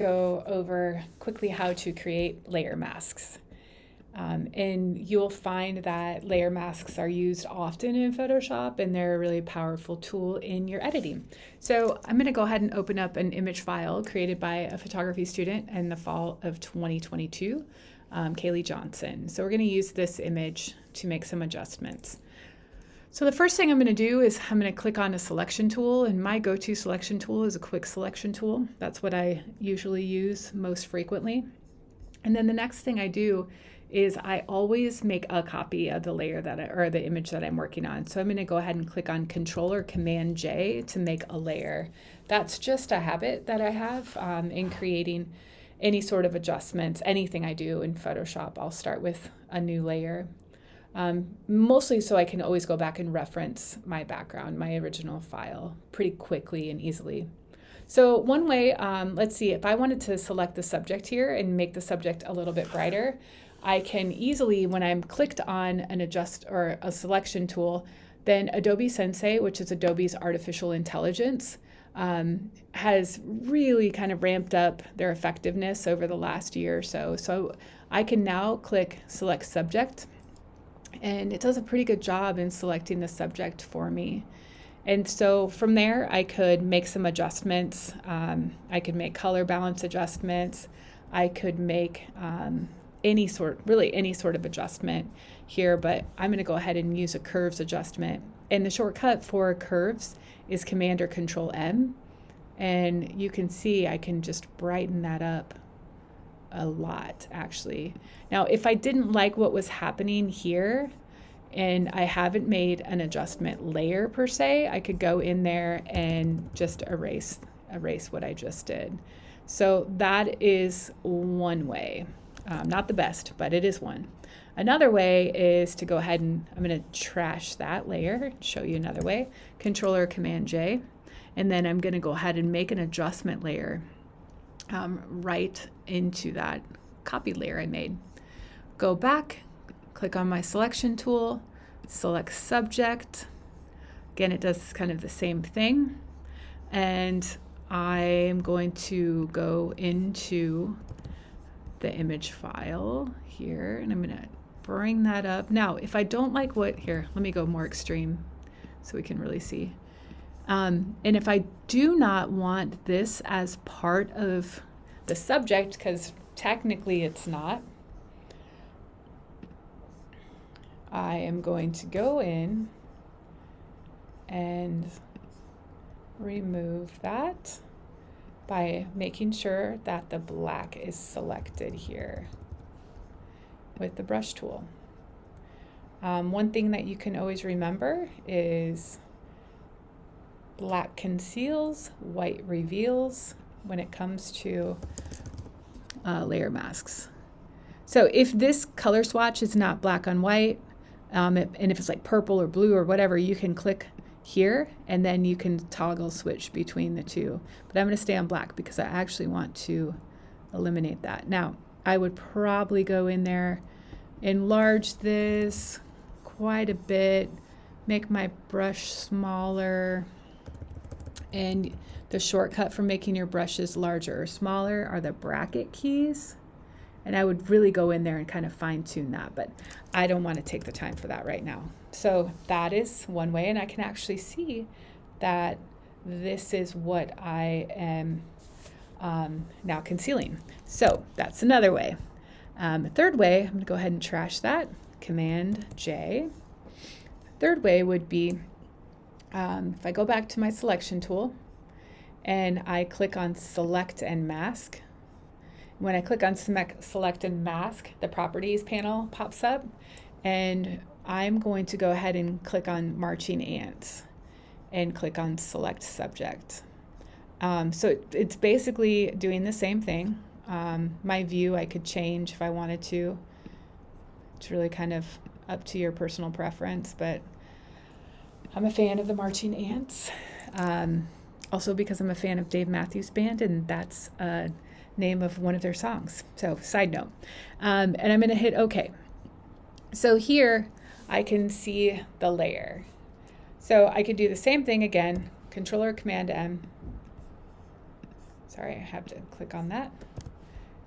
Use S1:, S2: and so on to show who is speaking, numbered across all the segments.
S1: Go over quickly how to create layer masks. And you'll find that layer masks are used often in Photoshop, and they're a really powerful tool in your editing. So I'm going to go ahead and open up an image file created by a photography student in the fall of 2022, Kaylee Johnson. So we're going to use this image to make some adjustments. So the first thing I'm going to do is I'm going to click on a selection tool, and my go-to selection tool is a quick selection tool. That's what I usually use most frequently. And then the next thing I do is I always make a copy of the layer or the image that I'm working on. So I'm going to go ahead and click on Control or Command J to make a layer. That's just a habit that I have in creating any sort of adjustments. Anything I do in Photoshop, I'll start with a new layer. Mostly so I can always go back and reference my background, my original file, pretty quickly and easily. So one way, let's see, if I wanted to select the subject here and make the subject a little bit brighter, I can easily, when I'm clicked on an adjust or a selection tool, then Adobe Sensei, which is Adobe's artificial intelligence, has really kind of ramped up their effectiveness over the last year or so. So I can now click Select Subject, and it does a pretty good job in selecting the subject for me. And so from there, I could make some adjustments. I could make color balance adjustments. I could make any sort of adjustment here, but I'm going to go ahead and use a curves adjustment. And the shortcut for curves is Command or Control M. And you can see I can just brighten that up a lot, actually. Now, if I didn't like what was happening here and I haven't made an adjustment layer per se, I could go in there and just erase what I just did. So that is one way. Not the best, but it is one. Another way is to go ahead and I'm going to trash that layer, show you another way, Control or Command J, and then I'm going to go ahead and make an adjustment layer right into that copied layer I made. Go back, click on my selection tool, select subject. Again, it does kind of the same thing. And I'm going to go into the image file here, and I'm going to bring that up. Now, if I don't like here, let me go more extreme so we can really see. And if I do not want this as part of the subject, because technically it's not, I am going to go in and remove that by making sure that the black is selected here with the brush tool. One thing that you can always remember is black conceals, white reveals when it comes to layer masks. So if this color swatch is not black on white, and if it's like purple or blue or whatever, you can click here and then you can toggle switch between the two. But I'm going to stay on black because I actually want to eliminate that. Now, I would probably go in there, enlarge this quite a bit, make my brush smaller. And the shortcut for making your brushes larger or smaller are the bracket keys. And I would really go in there and kind of fine tune that, but I don't want to take the time for that right now. So that is one way, and I can actually see that this is what I am now concealing. So that's another way. Third way, I'm going to go ahead and trash that, Command J. Third way would be if I go back to my selection tool and I click on Select and Mask. When I click on Select and Mask, the Properties panel pops up, and I'm going to go ahead and click on Marching Ants and click on Select Subject. So it's basically doing the same thing. My view I could change if I wanted to. It's really kind of up to your personal preference, but I'm a fan of the Marching Ants. Also because I'm a fan of Dave Matthews Band, and that's a name of one of their songs. So side note. And I'm going to hit OK. So here I can see the layer. So I could do the same thing again, Control or Command M. Sorry, I have to click on that.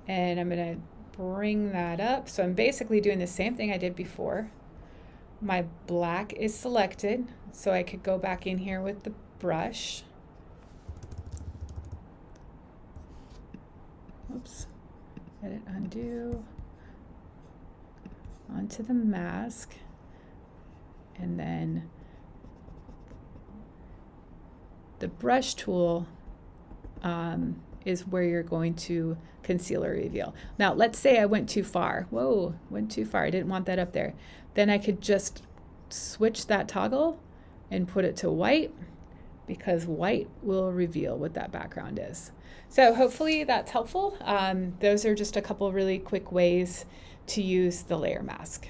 S1: And I'm going to bring that up. So I'm basically doing the same thing I did before. My black is selected, so I could go back in here with the brush. Oops. Edit, undo. Onto the mask. And then the brush tool is where you're going to conceal or reveal. Now, let's say I went too far. Whoa, went too far. I didn't want that up there. Then I could just switch that toggle and put it to white, because white will reveal what that background is. So hopefully that's helpful. Those are just a couple really quick ways to use the layer mask.